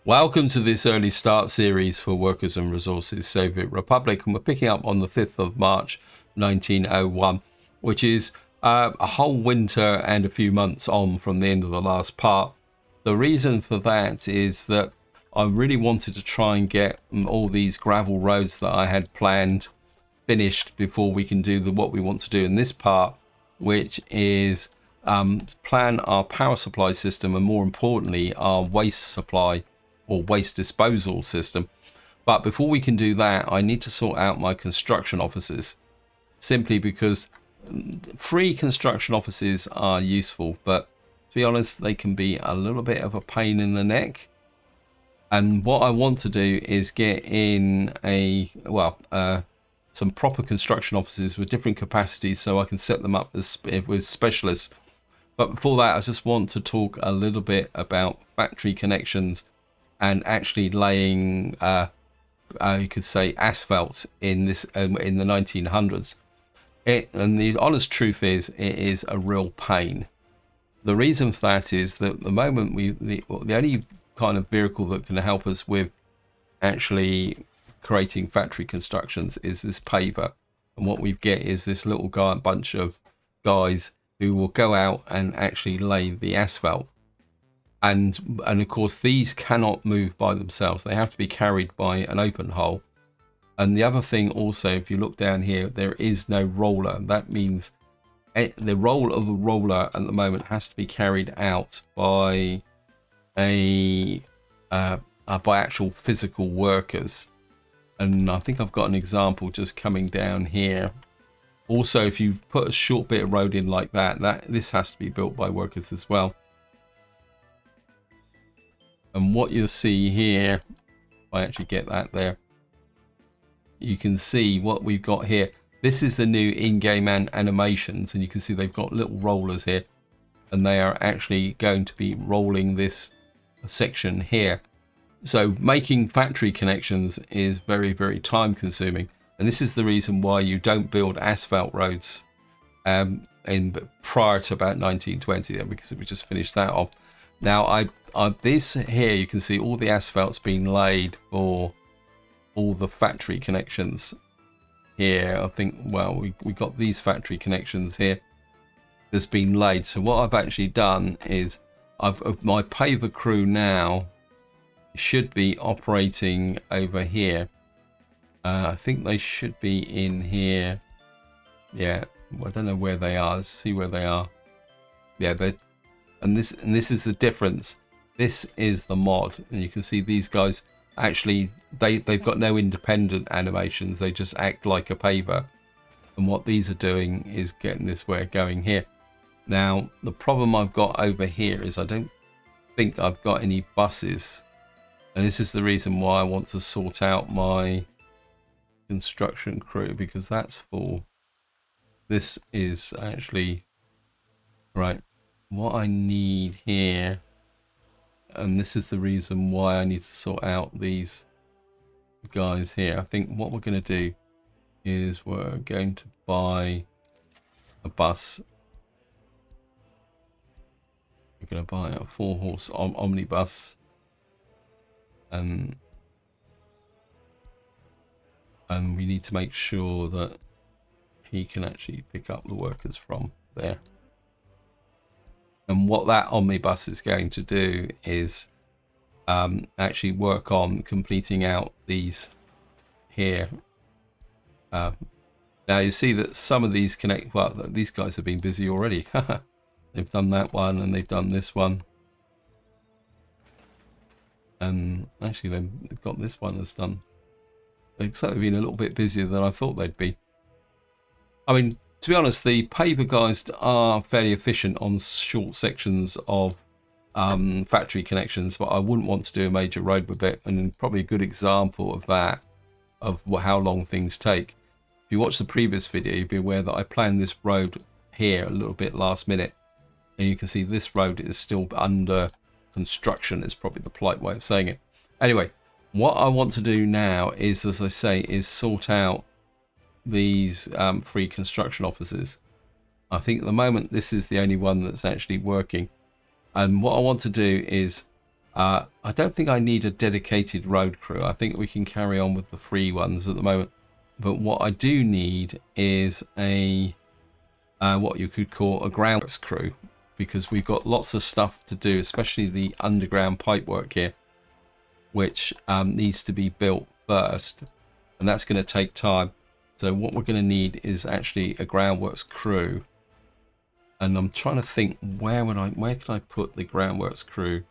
Welcome to this early start series for Workers and Resources Soviet Republic, and we're picking up on the 5th of March 1901, which is a whole winter and a few months on from the end of the last part. The reason for that is that I really wanted to try and get all these gravel roads that I had planned finished before we can do what we want to do in this part, which is plan our power supply system and, more importantly, our waste supply or waste disposal system. But before we can do that, I need to sort out my construction offices, simply because free construction offices are useful, but to be honest, they can be a little bit of a pain in the neck. And what I want to do is get in some proper construction offices with different capacities so I can set them up with specialists. But before that, I just want to talk a little bit about factory connections and actually laying, you could say, asphalt in the 1900s. And the honest truth is, it is a real pain. The reason for that is that at the moment the only kind of vehicle that can help us with actually creating factory constructions is this paver. And what we get is this little bunch of guys who will go out and actually lay the asphalt. And of course, these cannot move by themselves. They have to be carried by an open hole. And the other thing also, if you look down here, there is no roller. That means the role of a roller at the moment has to be carried out by by actual physical workers. And I think I've got an example just coming down here. Also, if you put a short bit of road in like that, this has to be built by workers as well. And what you'll see here, if I actually get that there, you can see what we've got here. This is the new in-game animations, and you can see they've got little rollers here, and they are actually going to be rolling this section here. So making factory connections is very, very time consuming, and this is the reason why you don't build asphalt roads prior to about 1920, because we just finished that off. Now, this here, you can see all the asphalt's been laid for all the factory connections here. I think, well, we got these factory connections here that's been laid. So what I've actually done is my paver crew now should be operating over here. I think they should be in here. Yeah, I don't know where they are. Let's see where they are. Yeah, and this is the difference. This is the mod, and you can see these guys actually they've got no independent animations. They just act like a paver, and what these are doing is getting this way going here. Now the problem I've got over here is I don't think I've got any buses, and this is the reason why I want to sort out my construction crew, because that's full. This is actually right. What I need here, and this is the reason why I need to sort out these guys here. I think what we're going to do is we're going to buy a bus. We're going to buy a 4-horse omnibus, and we need to make sure that he can actually pick up the workers from there. And what that omnibus is going to do is actually work on completing out these here. Now you see that some of these these guys have been busy already. They've done that one and they've done this one. And actually they've got this one that's done. They've certainly been a little bit busier than I thought they'd be. I mean, to be honest, the paver guys are fairly efficient on short sections of factory connections, but I wouldn't want to do a major road with it. And probably a good example of that, of how long things take. If you watch the previous video, you'd be aware that I planned this road here a little bit last minute. And you can see this road is still under construction, is probably the polite way of saying it. Anyway, what I want to do now is, as I say, is sort out these free construction offices. I think at the moment this is the only one that's actually working, and what I want to do is I don't think I need a dedicated road crew. I think we can carry on with the free ones at the moment. But what I do need is a what you could call a groundworks crew, because we've got lots of stuff to do, especially the underground pipework here, which needs to be built first, and that's going to take time. So what we're going to need is actually a groundworks crew, and I'm trying to think where can I put the groundworks crew.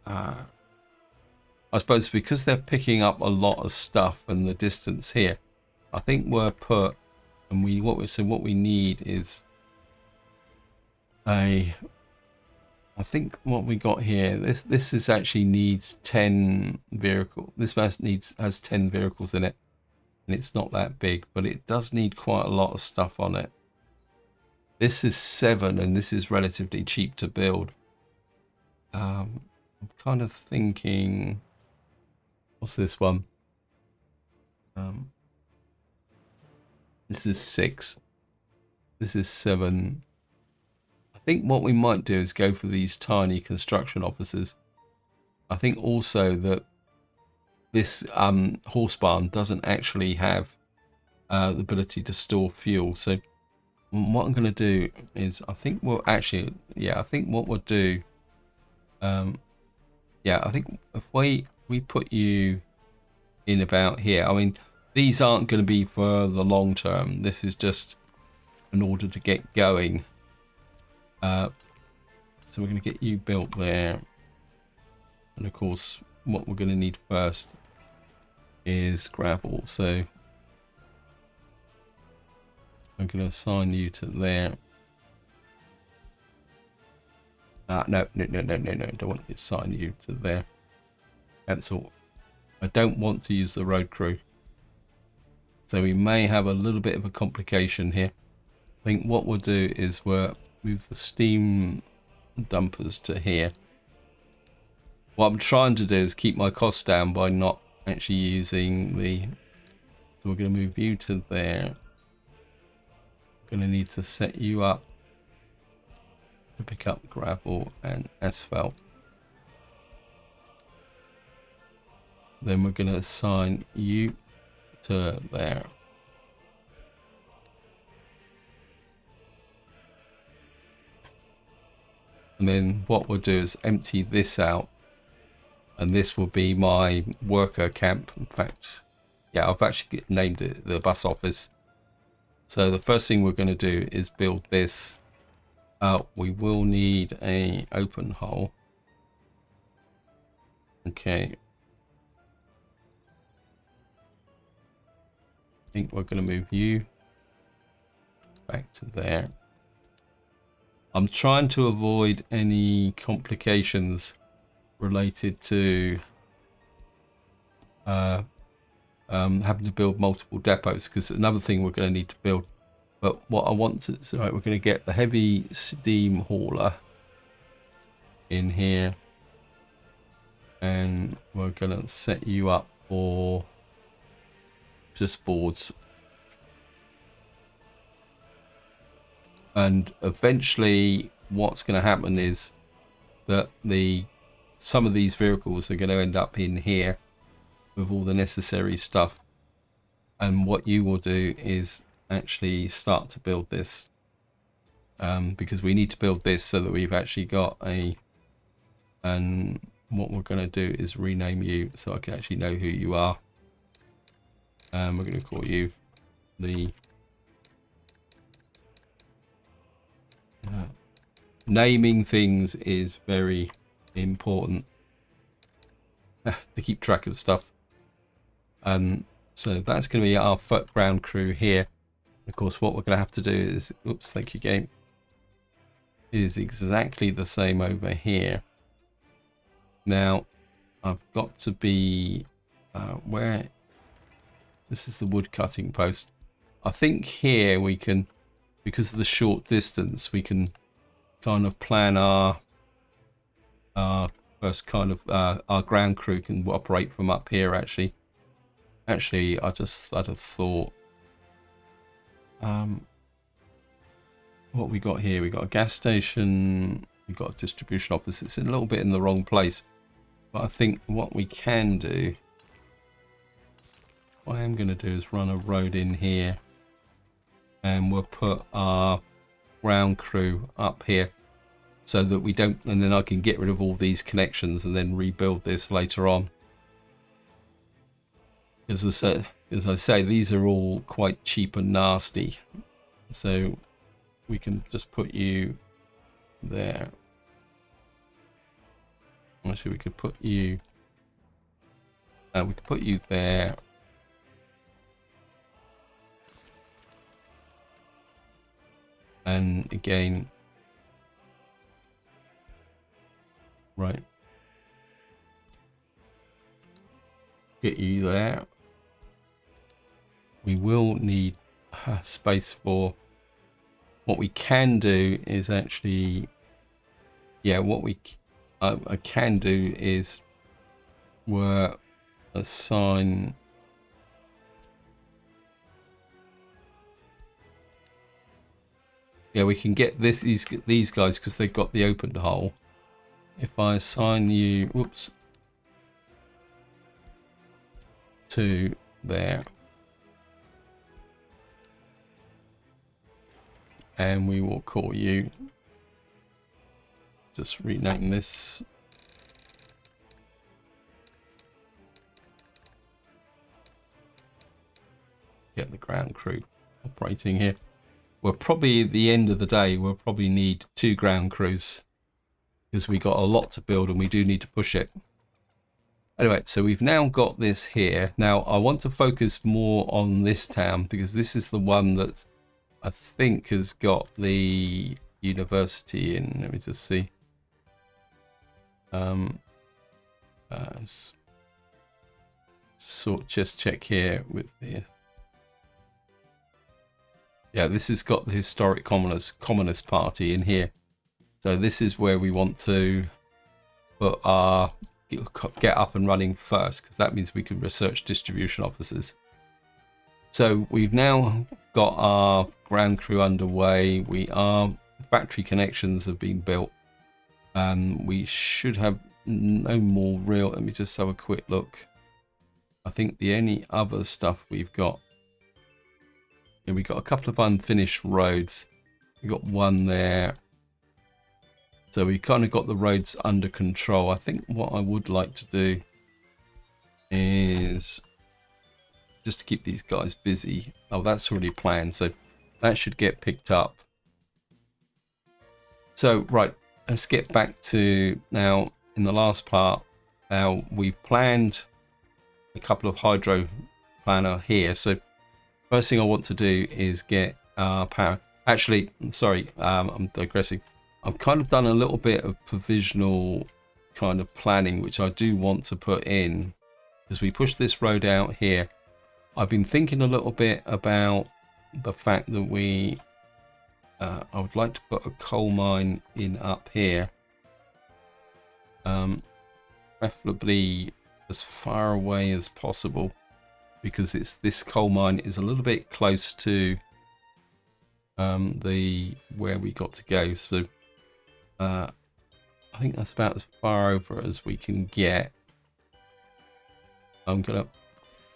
I suppose because they're picking up a lot of stuff and the distance here, I think we're put, and what we need is I think what we got here, this is actually needs 10 vehicle. This has 10 vehicles in it, and it's not that big, but it does need quite a lot of stuff on it. This is 7, and this is relatively cheap to build. I'm kind of thinking, what's this one? This is 6. This is 7. I think what we might do is go for these tiny construction offices. I think also that this horse barn doesn't actually have the ability to store fuel. So what I'm going to do is, I think we'll actually, I think what we'll do, I think if we put you in about here, I mean, these aren't going to be for the long term. This is just in order to get going. So we're going to get you built there. And of course, what we're going to need first is gravel. So I'm going to assign you to there. No, don't want to assign you to there. Cancel. I don't want to use the road crew. So we may have a little bit of a complication here. I think what we'll do is we'll move the steam dumpers to here. What I'm trying to do is keep my costs down by not actually using the... So we're going to move you to there. Going to need to set you up to pick up gravel and asphalt. Then we're going to assign you to there. And then what we'll do is empty this out, and this will be my worker camp. In fact, yeah, I've actually named it the bus office. So the first thing we're going to do is build this. We will need a open hole. Okay. I think we're going to move you back to there. I'm trying to avoid any complications related to having to build multiple depots, because another thing we're going to need to build. But what I want to, so right, we're going to get the heavy steam hauler in here, and we're going to set you up for just boards. And eventually what's going to happen is that some of these vehicles are going to end up in here with all the necessary stuff, and what you will do is actually start to build this, because we need to build this so that we've actually got a, and what we're going to do is rename you so I can actually know who you are. We're going to call you the naming things is very important to keep track of stuff. So that's going to be our ground crew here. Of course, what we're going to have to do is, oops, thank you game, is exactly the same over here. Now I've got to be where this is the wood cutting post. I think here we can, because of the short distance, we can kind of plan our first kind of our ground crew can operate from up here. Actually, I'd have thought, what we got here, we got a gas station, we got a distribution office. It's a little bit in the wrong place. But I think what we can do, what I am going to do is run a road in here, and we'll put our ground crew up here so that we don't, and then I can get rid of all these connections and then rebuild this later on. As I say, these are all quite cheap and nasty, so we can just put you there. Actually, we could put you there. And again, right, get you there. We will need space for, what we can do is actually, yeah, what I can do is we'll assign, yeah, we can get these guys because they've got the opened hole. If I assign you, whoops, to there, and we will call you, just rename this, get the ground crew operating here. We're probably at the end of the day, we'll probably need 2 ground crews because we got a lot to build and we do need to push it. Anyway, so we've now got this here. Now I want to focus more on this town because this is the one that I think has got the university in. Let me just see. Just check here with the, yeah, this has got the historic communist party in here. So this is where we want to put our, get up and running first, because that means we can research distribution offices. So we've now got our ground crew underway. Factory connections have been built. We should have no more real, let me just have a quick look. I think the only other stuff we've got, yeah, we got a couple of unfinished roads. We got one there. So we kind of got the roads under control. I think what I would like to do is just to keep these guys busy. Oh, that's already planned, so that should get picked up. So, right, let's get back to now in the last part. Now, we planned a couple of hydro planner here. So, first thing I want to do is get power. Actually, sorry, I'm digressing. I've kind of done a little bit of provisional kind of planning, which I do want to put in as we push this road out here. I've been thinking a little bit about the fact that I would like to put a coal mine in up here, preferably as far away as possible, because this coal mine is a little bit close to where we got to go. So I think that's about as far over as we can get. I'm gonna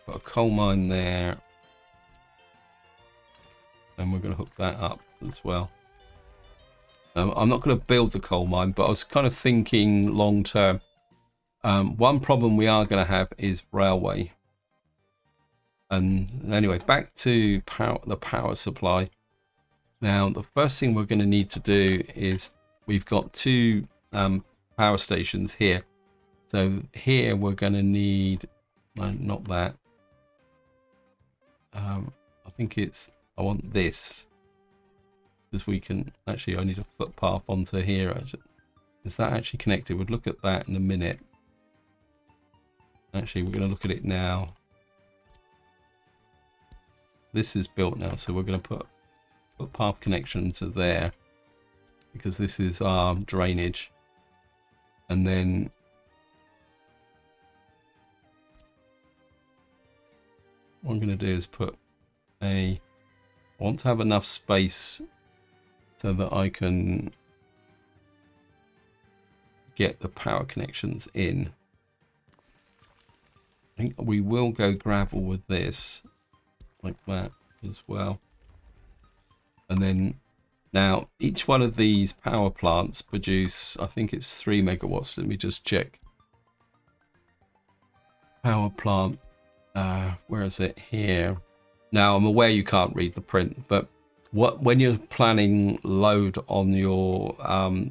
put a coal mine there, and we're gonna hook that up as well. I'm not going to build the coal mine, but I was kind of thinking long term. One problem we are going to have is railway. And anyway, back to the power supply. Now, the first thing we're going to need to do is we've got 2 power stations here. So here we're going to need, not that. I think I want this. Because we can actually, I need a footpath onto here. Is that actually connected? We'll look at that in a minute. Actually, we're going to look at it now. This is built now, so we're going to put footpath connection to there, because this is our drainage. And then what I'm going to do is I want to have enough space so that I can get the power connections in. I think we will go gravel with this, like that as well. And then now each one of these power plants produce, I think it's 3 megawatts. Let me just check. Power plant, where is it? Here. Now I'm aware you can't read the print, but when you're planning load on your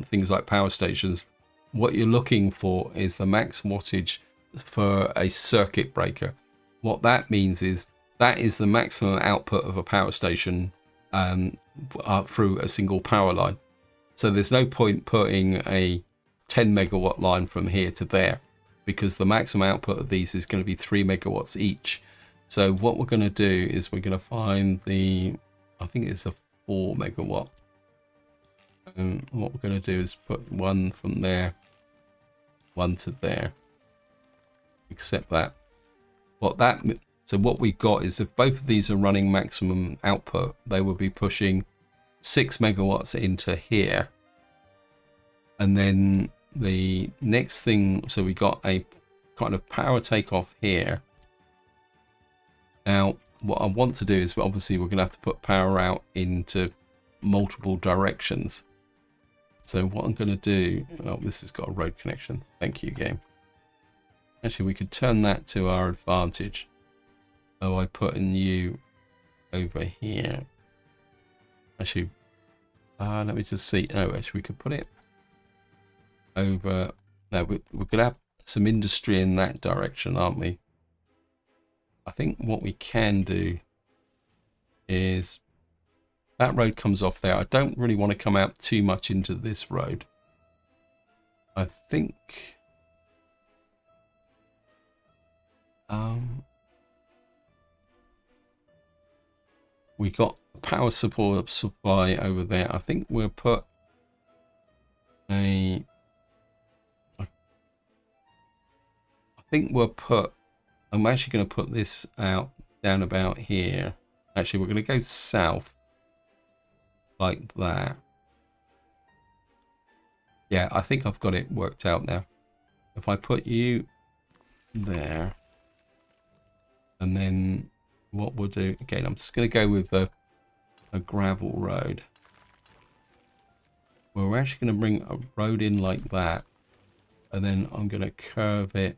things like power stations, what you're looking for is the max wattage for a circuit breaker. What that means is that is the maximum output of a power station through a single power line. So there's no point putting a 10 megawatt line from here to there, because the maximum output of these is going to be 3 megawatts each. So what we're going to do is we're going to find the, I think it's a 4 megawatt. And what we're going to do is put one from there, one to there. Accept that. So what we've got is if both of these are running maximum output, they will be pushing 6 megawatts into here. And then the next thing, so we got a kind of power takeoff here. Now, what I want to do is, obviously we're going to have to put power out into multiple directions. So what I'm going to do, oh, this has got a road connection. Thank you, game. Actually, we could turn that to our advantage. Oh, I put in you over here. Actually, let me just see. Oh, actually, we could put it over. No, we're going to have some industry in that direction, aren't we? I think what we can do is that road comes off there. I don't really want to come out too much into this road. I think we got power supply over there. I think we'll put a, I think we'll put, I'm actually going to put this out down about here. Actually, we're going to go south like that. Yeah, I think I've got it worked out now. If I put you there, and then what we'll do, again, I'm just going to go with a gravel road. We're actually going to bring a road in like that, and then I'm going to curve it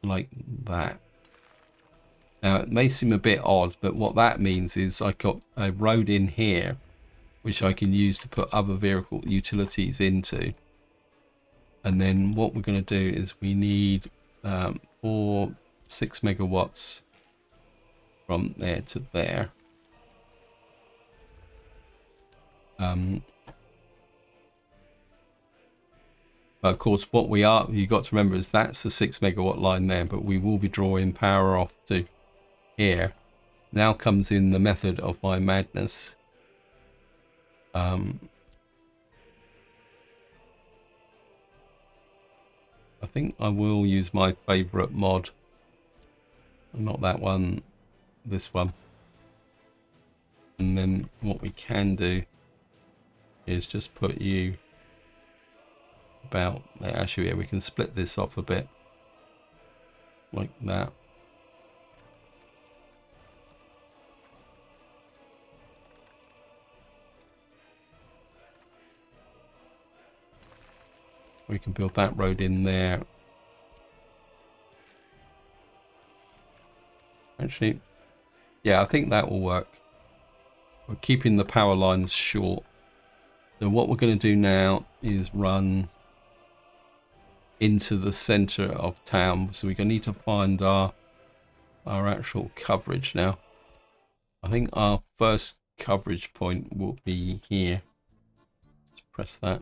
like that. Now, it may seem a bit odd, but what that means is I got a road in here, which I can use to put other vehicle utilities into. And then what we're going to do is we need 6 megawatts from there to there. But of course, what you've got to remember is that's a 6 megawatt line there, but we will be drawing power off to here. Now comes in the method of my madness. I think I will use my favorite mod. Not that one, this one. And then what we can do is just put you about there. Actually, yeah, we can split this off a bit like that. We can build that road in there. Actually, yeah, I think that will work. We're keeping the power lines short. So what we're going to do now is run into the center of town. So we're going to need to find our actual coverage now. I think our first coverage point will be here. Let's press that.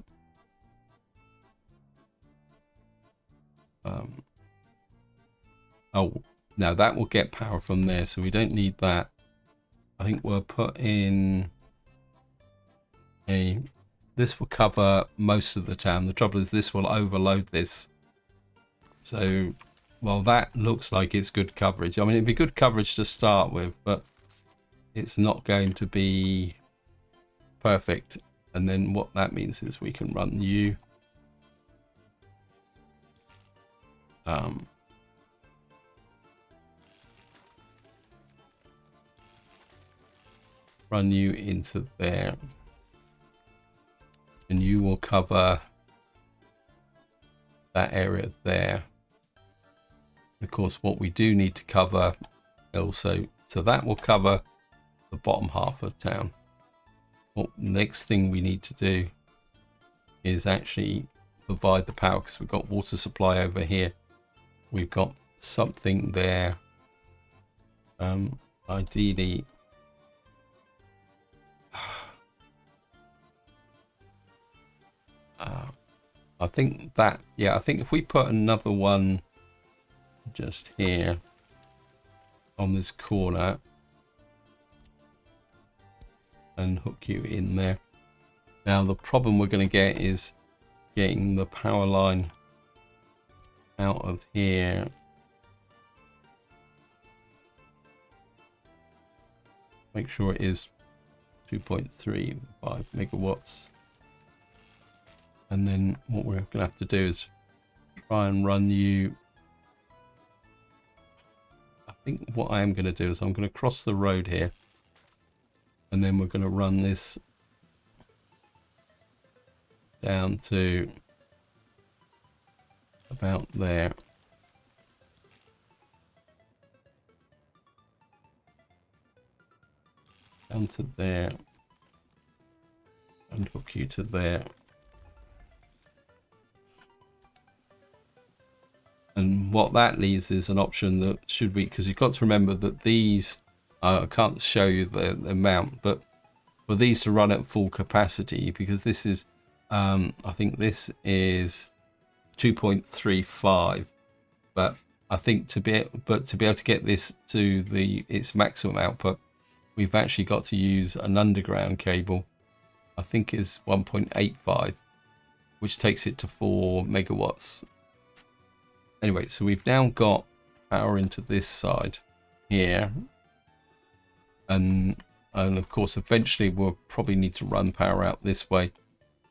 Oh, now that will get power from there, so we don't need that. I think we'll put in this will cover most of the town. The trouble is this will overload this. So, well, that looks like it's good coverage. I mean, it'd be good coverage to start with, but it's not going to be perfect. And then what that means is we can run you. run you into there, and you will cover that area there. Of course, what we do need to cover also, so that will cover the bottom half of town. What next thing we need to do is actually provide the power, because we've got water supply over here. We've got something there. Ideally, I think that, yeah, I think if we put another one just here on this corner and hook you in there. Now the problem we're going to get is getting the power line out of here. Make sure it is 2.35 megawatts. And then what we're going to have to do is try and run you. I think what I am going to do is I'm going to cross the road here, and then we're going to run this down to about there. Down to there, and hook you to there. And what that leaves is an option that should we, because you've got to remember that these, I can't show you the amount, but for these to run at full capacity, because this is, I think this is 2.35, but I think to be able to get this to its maximum output, we've actually got to use an underground cable. I think is 1.85, which takes it to 4 megawatts. Anyway, so we've now got power into this side here, and of course eventually we'll probably need to run power out this way.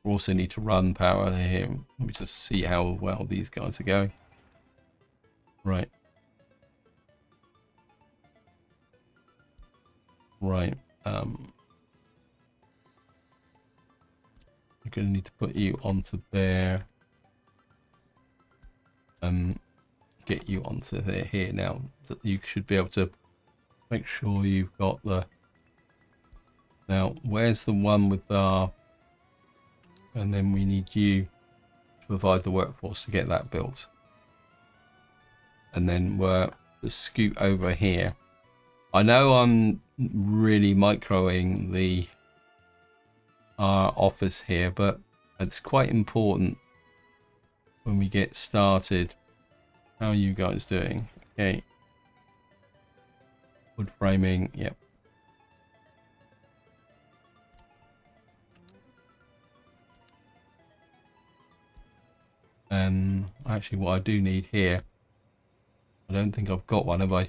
We'll also need to run power here. Let me just see how well these guys are going. Right. I'm going to need to put you onto there and get you onto here now. So you should be able to make sure you've got the. Now, where's the one with our? And then we need you to provide the workforce to get that built. And then we're to scoot over here. I know I'm really microing our office here, but it's quite important when we get started. How are you guys doing? Okay. Wood framing, yep. And actually what I do need here, I don't think I've got one, have I?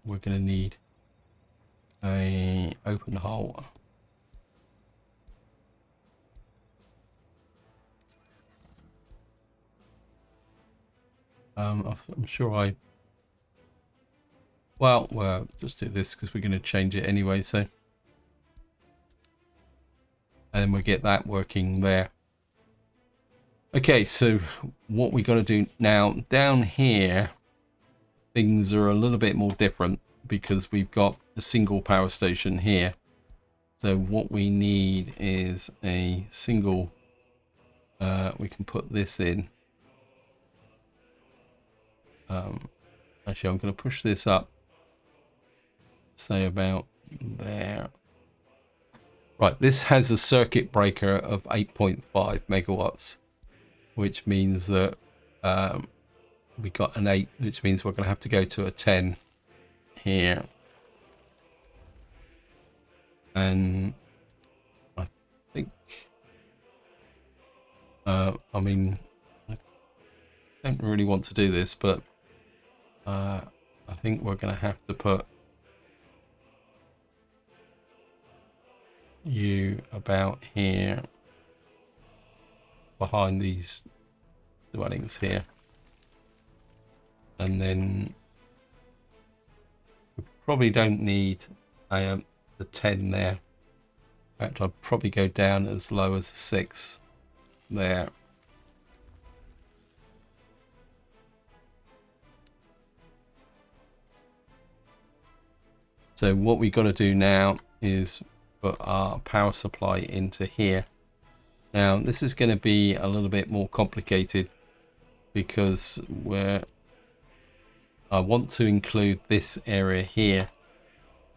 We're going to need a open hole. I'm sure well, just do this because we're going to change it anyway, so. And then we'll get that working there. Okay, so what we got to do now, down here, things are a little bit more different because we've got a single power station here. So what we need is a single, we can put this in. Actually, I'm going to push this up, say about there. Right, this has a circuit breaker of 8.5 megawatts, which means that we got an 8, which means we're going to have to go to a 10 here. And I think, I mean, I don't really want to do this, but I think we're going to have to put you about here behind these dwellings here, and then we probably don't need the 10 there. In fact, I'd probably go down as low as 6 there. So what we've got to do now is put our power supply into here. Now this is going to be a little bit more complicated because I want to include this area here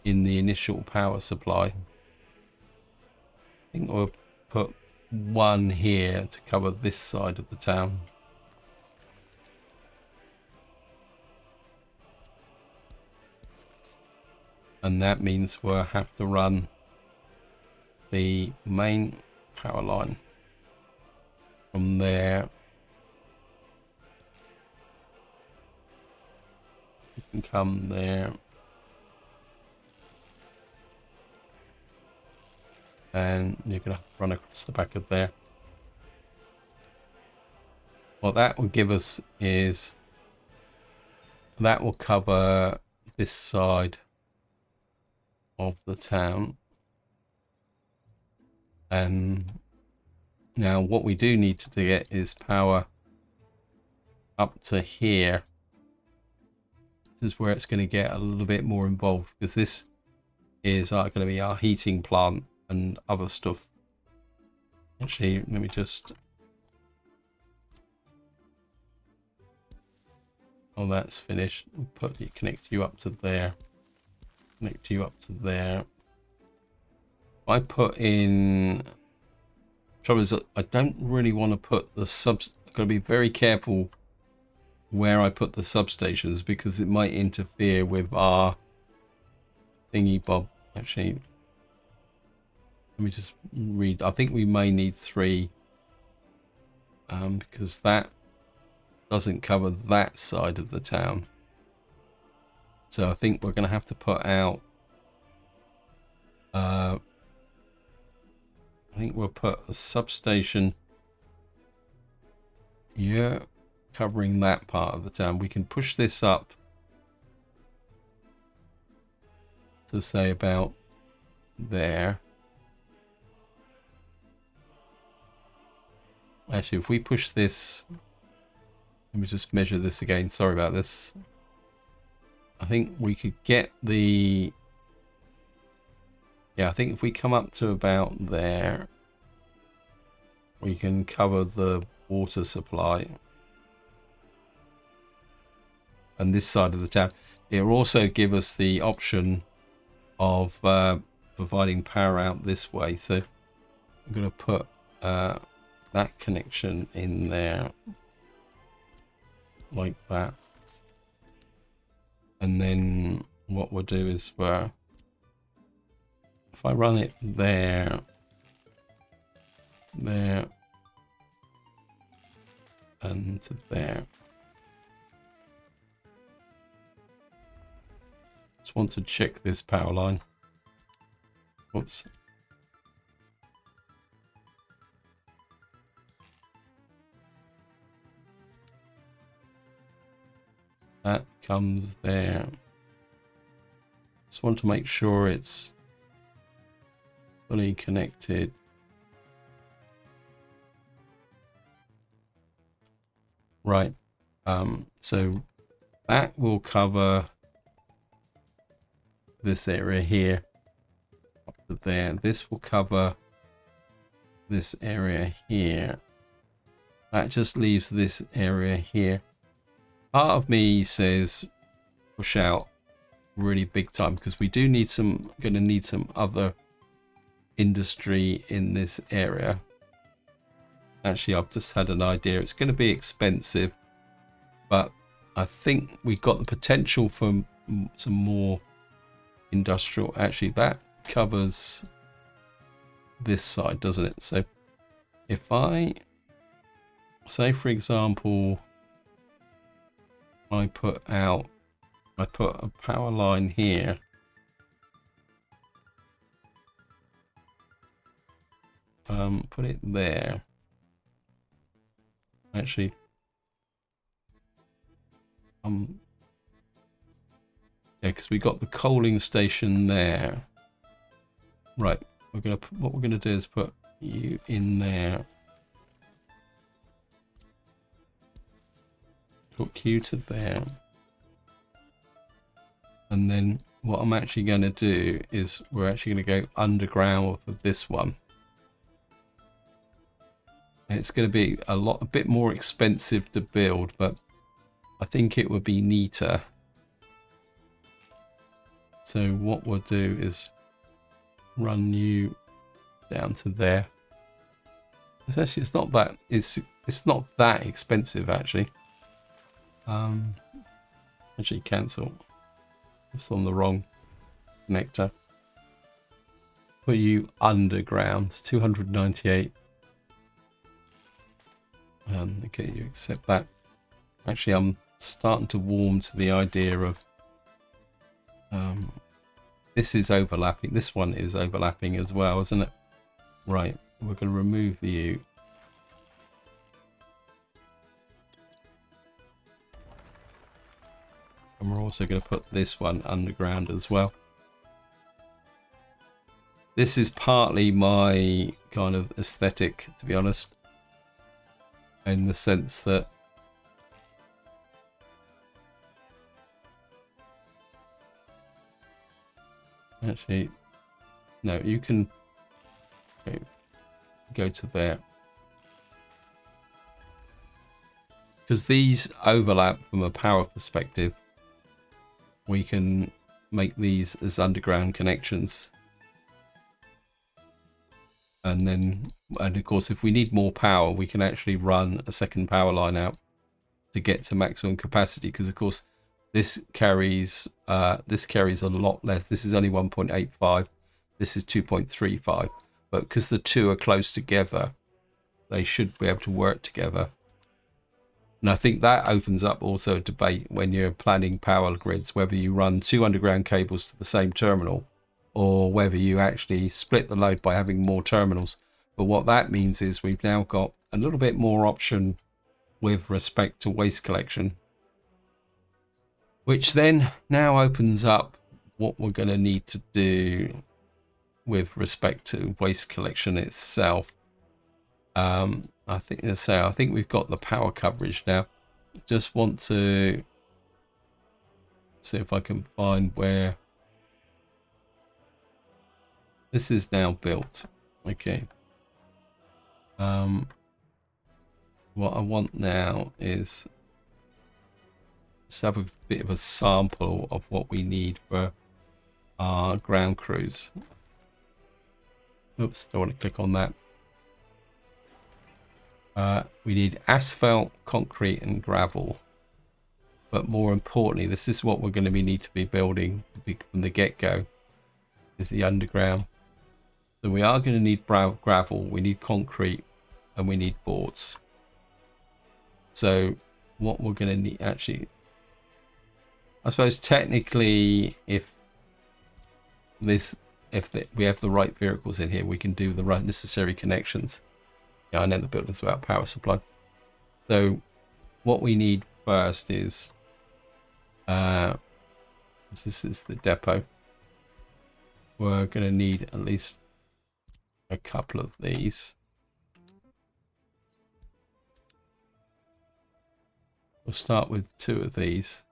in the initial power supply. I think we'll put one here to cover this side of the town. And that means we'll have to run the main power line from there. You can come there. And you're going to run across the back of there. What that will give us is that will cover this side of the town. And now what we do need to get is power up to here. This is where it's going to get a little bit more involved, because this is going to be our heating plant and other stuff. Actually, let me just... Oh, that's finished. We'll connect you up to there. Connect you up to there. I put in... Trouble is, I don't really want to put the subs... I've got to be very careful where I put the substations, because it might interfere with our thingy bob. Actually, let me just read. I think we may need 3, because that doesn't cover that side of the town. So I think we're going to have to put out, I think we'll put a substation here covering that part of the town. We can push this up to say about there. Actually, if we push this, let me just measure this again. Sorry about this. I think we could get the... Yeah, I think if we come up to about there, we can cover the water supply. And this side of the town. It will also give us the option of providing power out this way. So I'm going to put that connection in there. Like that. And then what we'll do is if I run it there, there, and to there. Just want to check this power line. Whoops. That comes there. Just want to make sure it's fully connected. Right. So that will cover this area here up to there. This will cover this area here. That just leaves this area here. Part of me says push out really big time, because we do need going to need some other industry in this area. Actually, I've just had an idea. It's going to be expensive, but I think we've got the potential for some more industrial. Actually, that covers this side, doesn't it? So if I say, for example, I put a power line here. Put it there. Actually, yeah, because we got the coaling station there. Right. what we're gonna do is put you in there. Hook you to there. And then what I'm actually going to do is we're actually going to go underground for this one. And it's going to be a bit more expensive to build, but I think it would be neater. So what we'll do is run you down to there. It's not that expensive actually. Actually cancel. It's on the wrong connector. Put you underground, 298. Okay, you accept that. Actually, I'm starting to warm to the idea of this is overlapping. This one is overlapping as well, isn't it? Right, we're going to remove you. And we're also going to put this one underground as well. This is partly my kind of aesthetic, to be honest. In the sense that actually, no, you can go to there. Because these overlap from a power perspective, we can make these as underground connections. And of course, if we need more power, we can actually run a second power line out to get to maximum capacity. Because of course, this carries a lot less. This is only 1.85. This is 2.35. But because the two are close together, they should be able to work together. And I think that opens up also a debate when you're planning power grids, whether you run two underground cables to the same terminal, or whether you actually split the load by having more terminals. But what that means is we've now got a little bit more option with respect to waste collection, which then now opens up what we're going to need to do with respect to waste collection itself. I think we've got the power coverage now. Just want to see if I can find where this is now built. Okay. What I want now is just have a bit of a sample of what we need for our ground crews. Oops, don't want to click on that. We need asphalt, concrete, and gravel. But more importantly, this is what we're going to need to be building from the get-go, is the underground. So we are going to need gravel, we need concrete, and we need boards. So what we're going to need, actually, I suppose technically, if we have the right vehicles in here, we can do the right necessary connections. Yeah, I know the building's about power supply. So what we need first is this is the depot. We're going to need at least a couple of these. We'll start with 2 of these.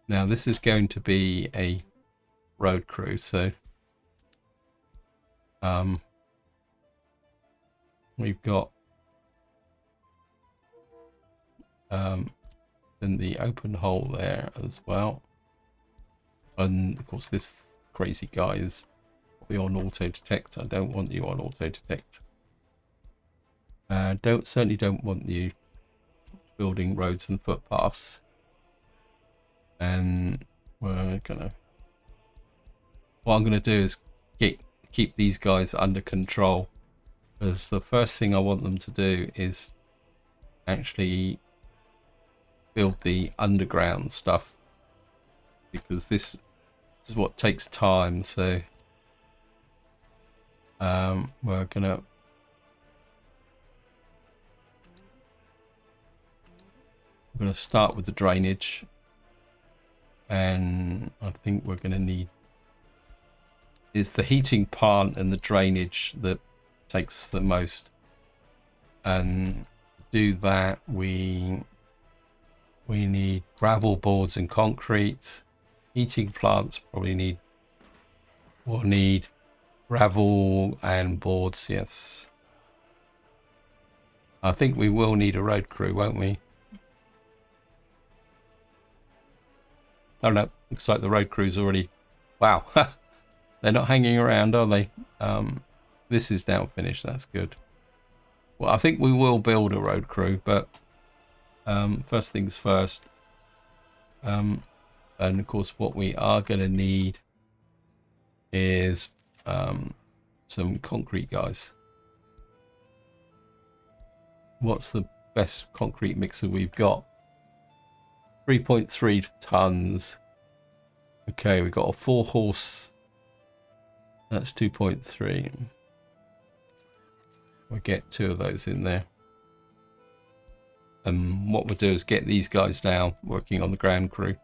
Now this is going to be a road crew, so we've got in the open hole there as well, and of course this crazy guy is probably on auto detect. I don't want you on auto detect. Certainly don't want you building roads and footpaths. And what I'm gonna do is keep these guys under control, because the first thing I want them to do is actually build the underground stuff, because this is what takes time. So we're gonna start with the drainage, And I think we're going to need, it's the heating plant and the drainage that takes the most. And to do that, we need gravel, boards and concrete. Heating plants probably will need gravel and boards, yes. I think we will need a road crew, won't we? Oh no, looks like the road crew's already... Wow, they're not hanging around, are they? This is now finished, that's good. Well, I think we will build a road crew, but first things first. And of course, what we are going to need is some concrete guys. What's the best concrete mixer we've got? 3.3 tons. Okay, we've got a 4-horse. That's 2.3. We'll get 2 of those in there. And what we'll do is get these guys now working on the ground crew.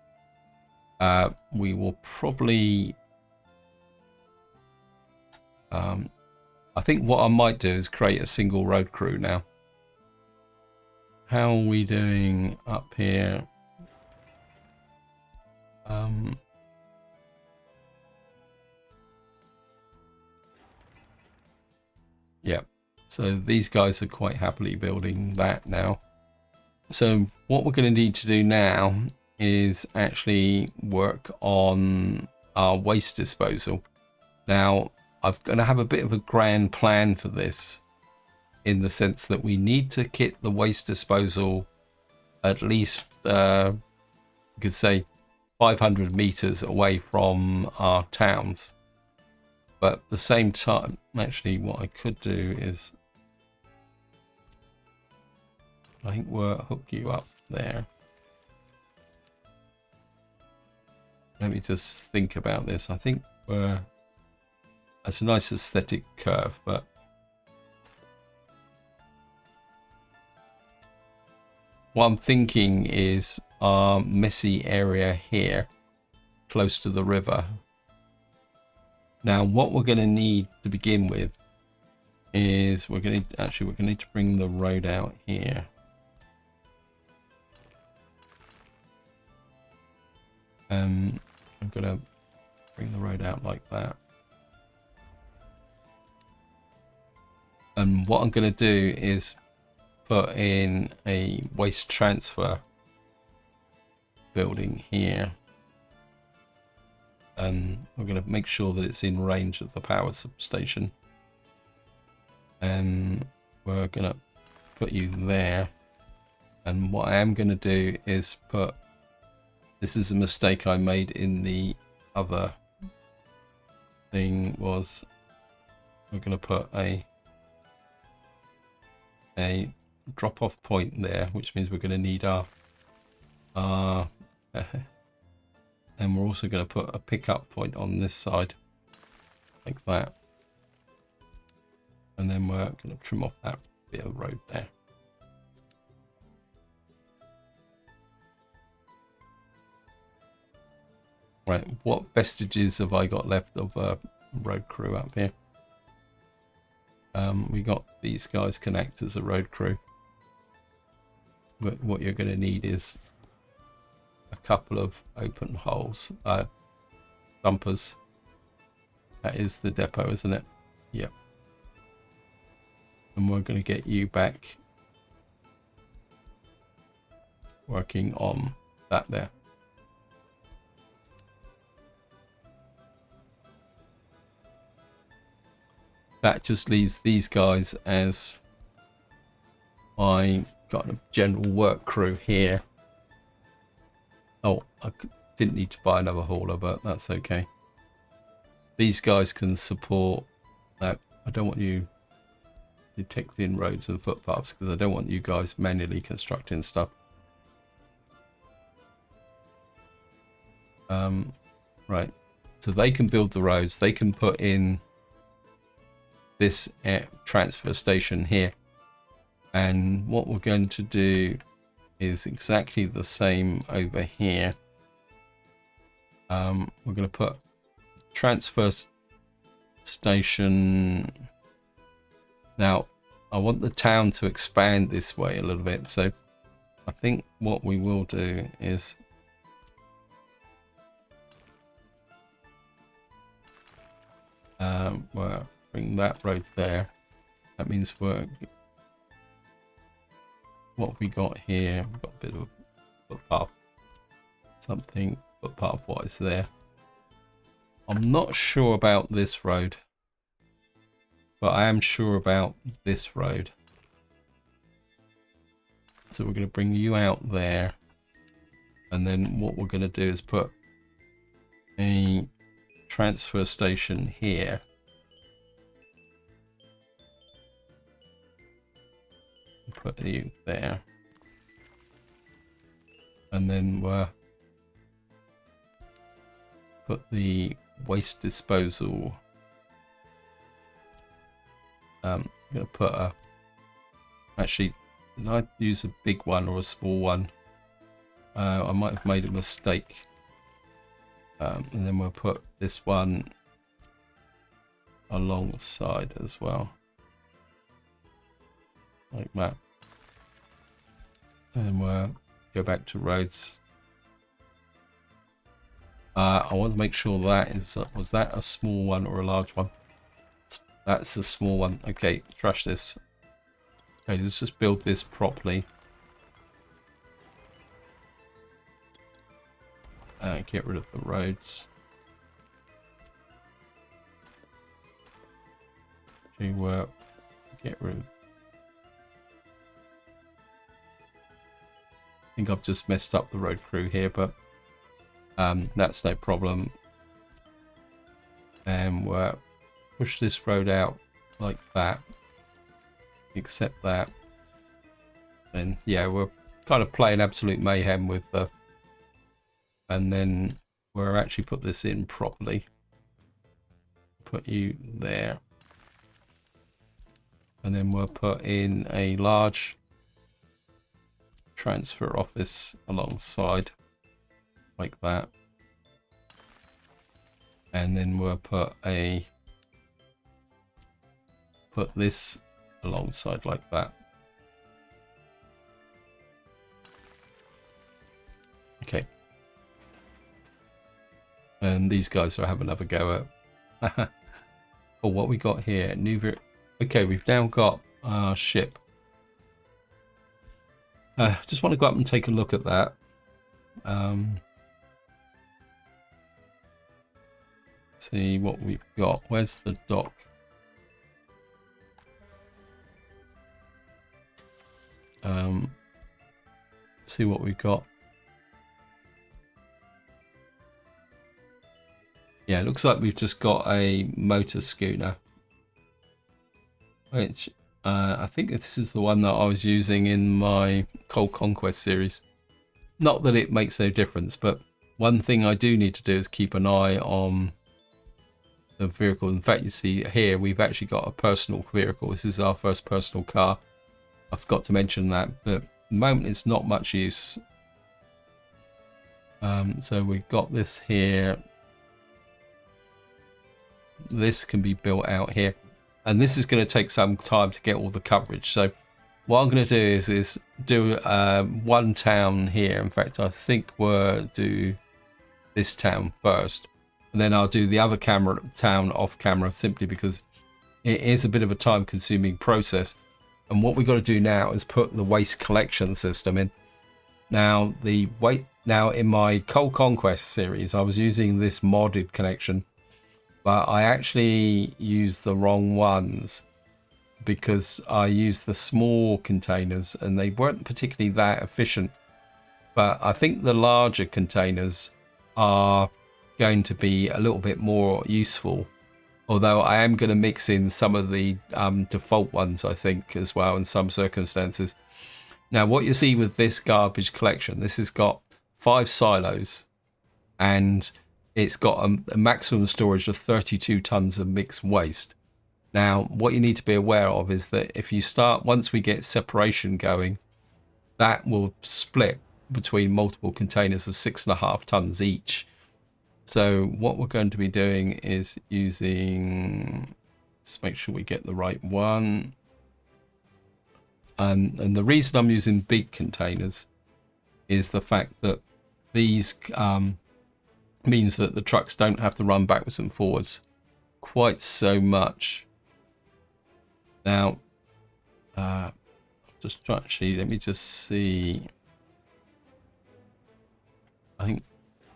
We will probably... I think what I might do is create a single road crew now. How are we doing up here? Yeah, so these guys are quite happily building that now. So what we're going to need to do now is actually work on our waste disposal. Now, I'm going to have a bit of a grand plan for this, in the sense that we need to kit the waste disposal at least, you could say, 500 meters away from our towns. But at the same time, actually what I could do is, I think we'll hook you up there. Let me just think about this. I think that's a nice aesthetic curve, but what I'm thinking is our messy area here, close to the river. Now, what we're going to need to begin with is we're going to need to bring the road out here. I'm going to bring the road out like that. And what I'm going to do is put in a waste transfer building here. And we're going to make sure that it's in range of the power substation. And we're going to put you there. And what I am going to do is put, this is a mistake I made in the other thing, was we're going to put a drop-off point there, which means we're going to need our and we're also going to put a pickup point on this side, like that. And then we're going to trim off that bit of road there. Right, what vestiges have I got left of a road crew up here? We got these guys connect as a road crew. But what you're going to need is a couple of open holes, dumpers. That is the depot, isn't it? Yep. And we're going to get you back working on that there. That just leaves these guys as my kind of general work crew here. Oh, I didn't need to buy another hauler, but that's okay. These guys can support that. I don't want you detecting roads and footpaths because I don't want you guys manually constructing stuff. Right, so they can build the roads. They can put in this transfer station here. And what we're going to do is exactly the same over here. We're going to put transfer station. Now, I want the town to expand this way a little bit, so I think what we will do is we'll bring that road there. That means what we got here, we've got a bit of a footpath, something footpath wise there. I'm not sure about this road, but I am sure about this road. So we're going to bring you out there, and then what we're going to do is put a transfer station here. Put you there, and then we'll put the waste disposal. I'm going to put a, actually, did I use a big one or a small one? I might have made a mistake. And then we'll put this one alongside as well, like that. And we'll go back to roads. I want to make sure that is, was that a small one or a large one? That's a small one. Okay, trash this. Okay, let's just build this properly. Get rid of the roads. To get rid of. I think I've just messed up the road crew here, but that's no problem. And we'll push this road out like that. Accept that. And yeah, we're kind of playing absolute mayhem with the. And then we'll actually put this in properly. Put you there. And then we'll put in a large transfer office alongside, like that. And then we'll put this alongside like that. Okay. And these guys are having another go at. Oh, what we got here? Okay, we've now got our ship. Just want to go up and take a look at that. See what we've got. Where's the dock? See what we've got. Yeah, it looks like we've just got a motor schooner, which I think this is the one that I was using in my Cold Conquest series. Not that it makes no difference, but one thing I do need to do is keep an eye on the vehicle. In fact, you see here, we've actually got a personal vehicle. This is our first personal car. I forgot to mention that, but at the moment it's not much use. So we've got this here. This can be built out here, and this is going to take some time to get all the coverage. So what I'm going to do is do one town here. In fact, I think we'll do this town first, and then I'll do the other town off camera, simply because it is a bit of a time consuming process. And what we've got to do now is put the waste collection system in. Now in my Cold Conquest series, I was using this modded connection, but I actually used the wrong ones because I used the small containers and they weren't particularly that efficient. But I think the larger containers are going to be a little bit more useful. Although I am going to mix in some of the default ones, I think, as well in some circumstances. Now, what you see with this garbage collection, this has got 5 silos, and it's got a maximum storage of 32 tons of mixed waste. Now, what you need to be aware of is that if you start, once we get separation going, that will split between multiple containers of 6.5 tons each. So what we're going to be doing is using, let's make sure we get the right one. And the reason I'm using big containers is the fact that these means that the trucks don't have to run backwards and forwards quite so much. Now, just actually, let me just see. I think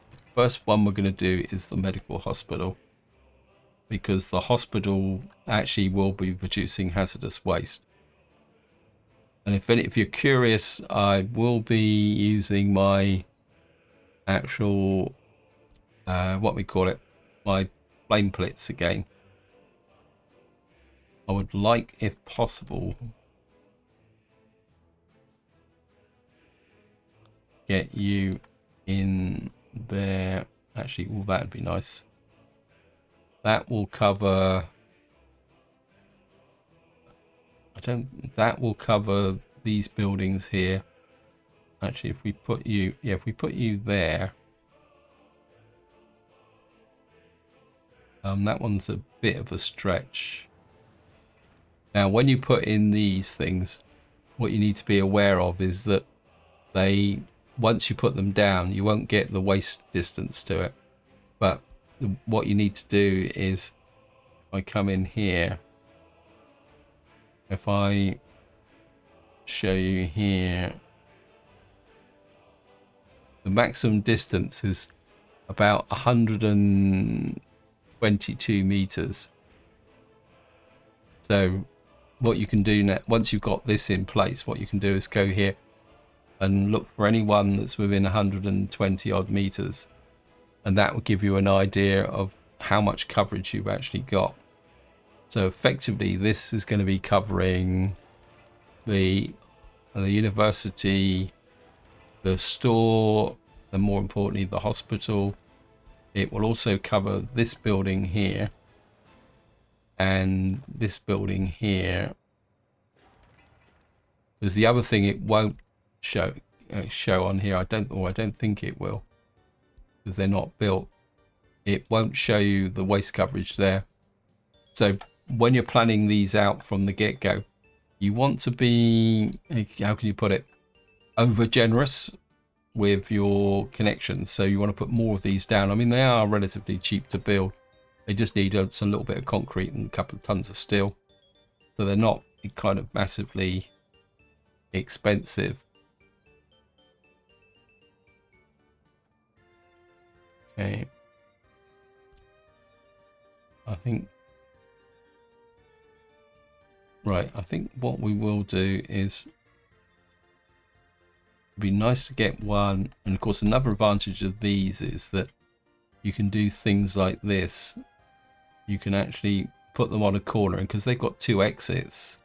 the first one we're going to do is the medical hospital, because the hospital actually will be producing hazardous waste. And if you're curious, I will be using my actual, what we call it, my flame plits again. I would like, if possible, get you in there. Actually, well, that'd be nice. That will cover, that will cover these buildings here. Actually, if we put you, yeah, if we put you there, that one's a bit of a stretch. Now, when you put in these things, what you need to be aware of is that once you put them down, you won't get the waste distance to it. But what you need to do is, if I come in here, if I show you here, the maximum distance is about 122 meters. So what you can do now, once you've got this in place, what you can do is go here and look for anyone that's within 120 odd meters, and that will give you an idea of how much coverage you've actually got. So effectively, this is going to be covering the university, the store, and more importantly, the hospital. It will also cover this building here and this building here. Because the other thing it won't show on here, I don't think it will, because they're not built. It won't show you the waste coverage there. So when you're planning these out from the get-go, you want to be, how can you put it, over generous with your connections. So you want to put more of these down. I mean, they are relatively cheap to build. They just need a little bit of concrete and a couple of tons of steel. So they're not kind of massively expensive. Okay. I think what we will do is, it'd be nice to get one. And of course, another advantage of these is that you can do things like this. You can actually put them on a corner, and because they've got two exits,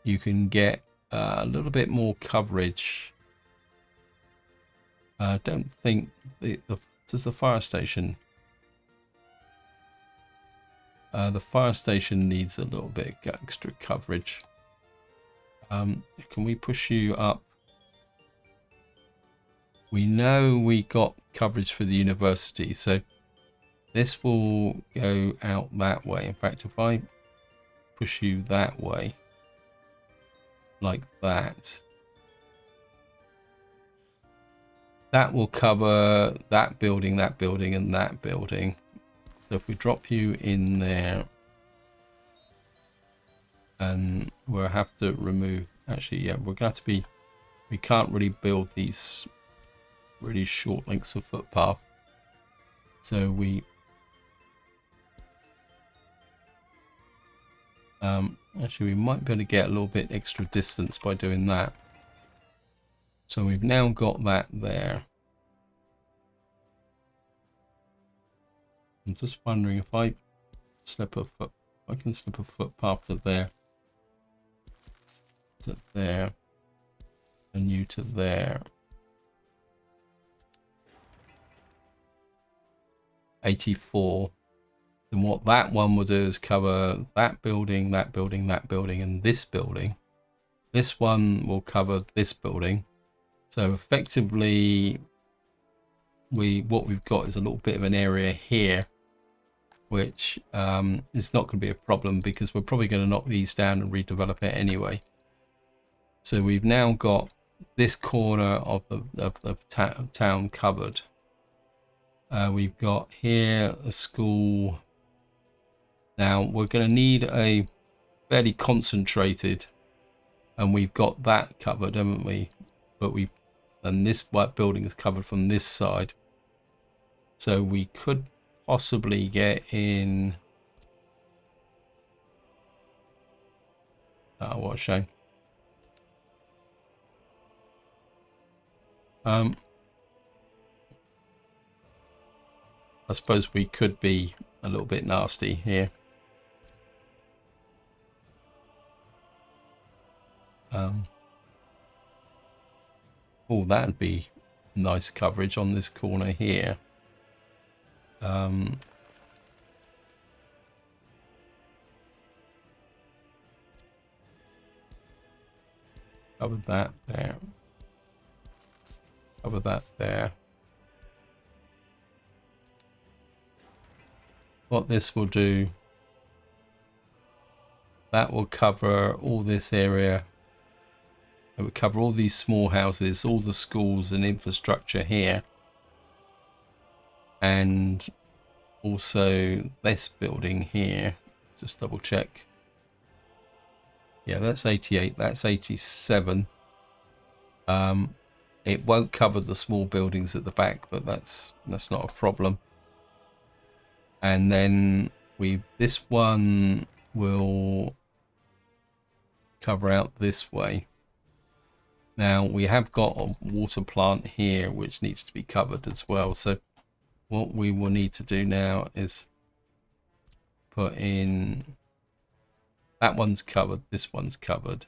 you can get a little bit more coverage. I don't think does the fire station. The fire station needs a little bit of extra coverage. Can we push you up? We know we got coverage for the university, so this will go out that way. In fact, if I push you that way, like that, that will cover that building, and that building. So if we drop you in there, and we'll have to remove, actually, yeah, we're going to have to be, we can't really build these really short lengths of footpath. So we, actually, we might be able to get a little bit extra distance by doing that. So we've now got that there. I'm just wondering if I slip a foot, I can slip a footpath to there, and you to there. 84. Then what that one will do is cover that building, that building, that building, and this building. This one will cover this building. So effectively, what we've got is a little bit of an area here, which is not going to be a problem because we're probably going to knock these down and redevelop it anyway. So we've now got this corner of the town covered. We've got here a school. Now we're going to need a fairly concentrated, and we've got that covered, haven't we? And this white building is covered from this side, so we could possibly get in. Oh, what a shame. I suppose we could be a little bit nasty here. Oh, that'd be nice coverage on this corner here. Cover that there. Cover that there. What this will do, that will cover all this area. It will cover all these small houses, all the schools and infrastructure here. And also this building here. Just double check. Yeah, that's 88, that's 87. It won't cover the small buildings at the back, but that's not a problem. And then this one will cover out this way. Now we have got a water plant here which needs to be covered as well. So what we will need to do now is put in, that one's covered, this one's covered.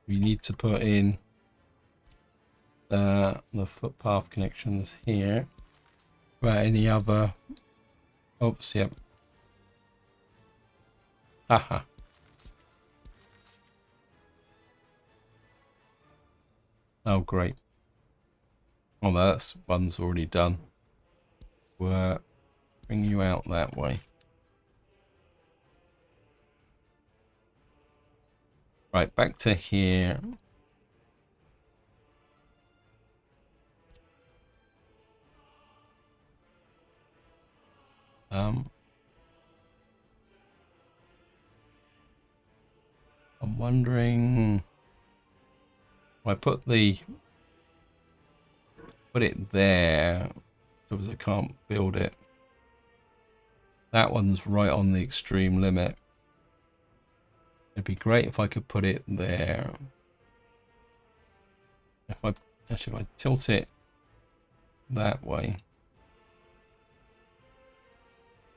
We need to put in the footpath connections here. Right, any other? Oops, yep. Haha. Oh, great. Oh, that's one's already done. We'll bring you out that way. Right, back to here. I'm wondering, I put it there because I can't build it. That one's right on the extreme limit. It'd be great if I could put it there. If I tilt it that way,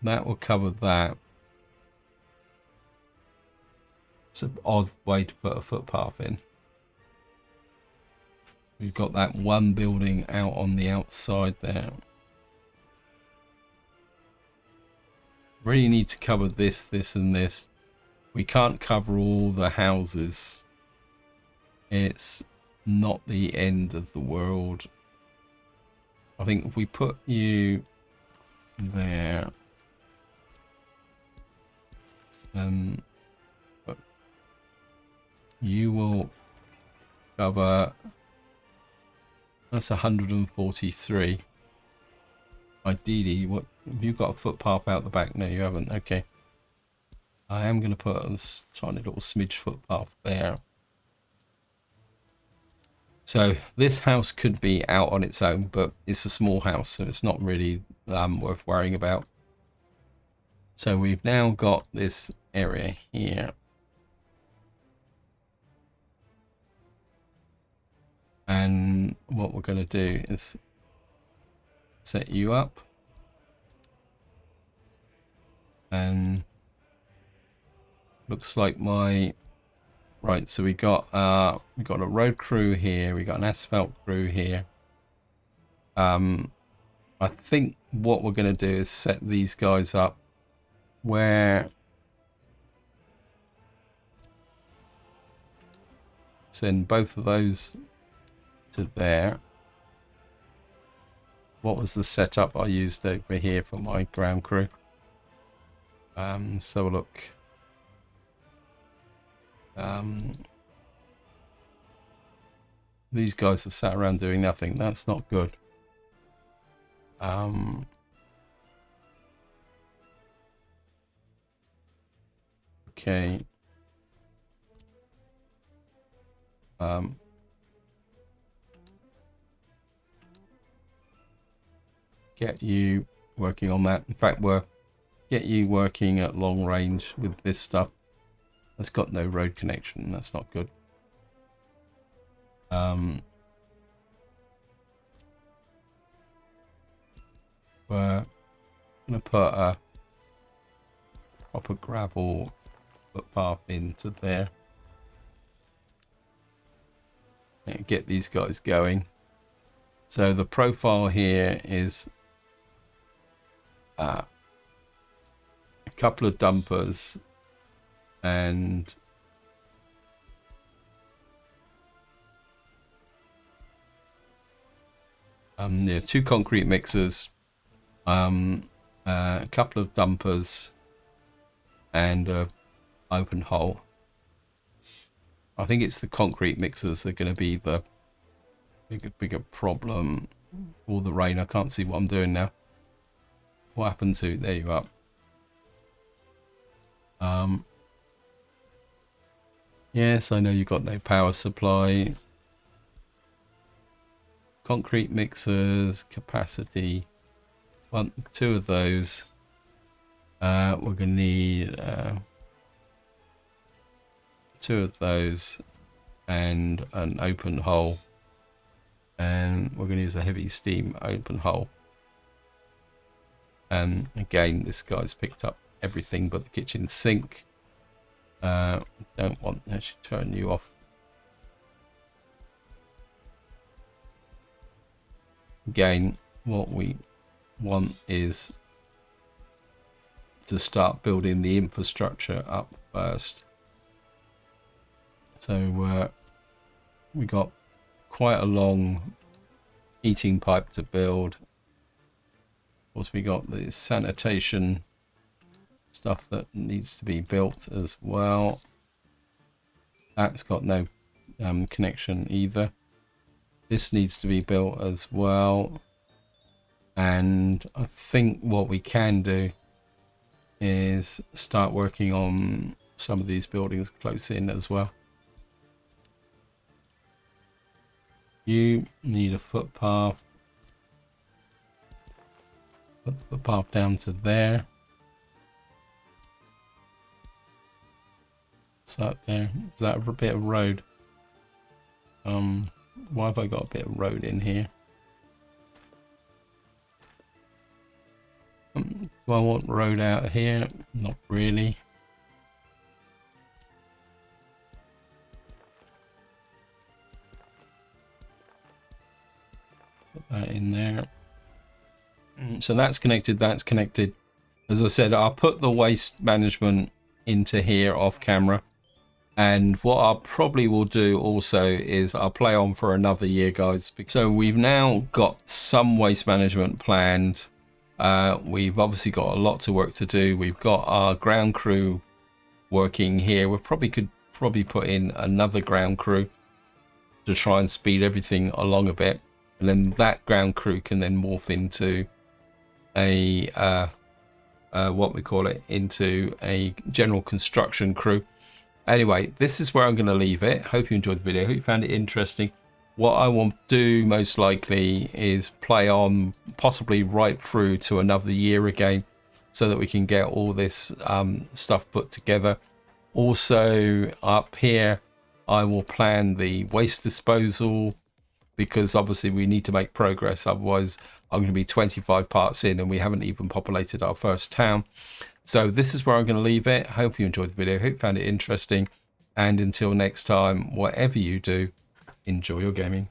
that will cover that. It's an odd way to put a footpath in. We've got that one building out on the outside there. Really need to cover this, this, and this. We can't cover all the houses. It's not the end of the world. I think if we put you there, then you will cover, that's 143. Ideally, what have you got? A footpath out the back? No, you haven't. Okay. I am going to put a tiny little smidge footpath there. So this house could be out on its own, but it's a small house, so it's not really worth worrying about. So we've now got this area here. And what we're going to do is set you up. And looks like right, so we got a road crew here, we got an asphalt crew here. I think what we're going to do is set these guys up where send both of those to there. What was the setup I used over here for my ground crew? So look. These guys are sat around doing nothing. That's not good. Okay. Get you working on that. In fact, get you working at long range with this stuff. That's got no road connection. That's not good. We're gonna put a proper gravel footpath into there and get these guys going. So the profile here is a couple of dumpers and yeah, 2 concrete mixers, a couple of dumpers and a open hole. I think it's the concrete mixers that are going to be the bigger problem. All the rain, I can't see what I'm doing now. What happened to, there you are. Yes, I know you've got no power supply. Concrete mixers, capacity, 2 of those. We're going to need 2 of those and an open hole. And we're going to use a heavy steam open hole. And again, this guy's picked up everything but the kitchen sink. Don't want to actually turn you off. Again, what we want is to start building the infrastructure up first. So we got quite a long heating pipe to build. Of course, we got the sanitation stuff that needs to be built as well. That's got no connection either. This needs to be built as well. And I think what we can do is start working on some of these buildings close in as well. You need a footpath. Put the footpath down to there. What's that there? Is that a bit of road? Why have I got a bit of road in here? Do I want road out here? Not really. Put that in there. So that's connected, that's connected. As I said, I'll put the waste management into here off camera. And what I probably will do also is I'll play on for another year, guys. So we've now got some waste management planned. We've obviously got a lot of work to do. We've got our ground crew working here. We could put in another ground crew to try and speed everything along a bit. And then that ground crew can then morph into a, what we call it, into a general construction crew. Anyway, this is where I'm going to leave it. Hope you enjoyed the video. Hope you found it interesting. What I will do most likely is play on possibly right through to another year again so that we can get all this stuff put together. Also up here, I will plan the waste disposal because obviously we need to make progress. Otherwise, I'm going to be 25 parts in and we haven't even populated our first town. So this is where I'm going to leave it. Hope you enjoyed the video. Hope you found it interesting. And until next time, whatever you do, enjoy your gaming.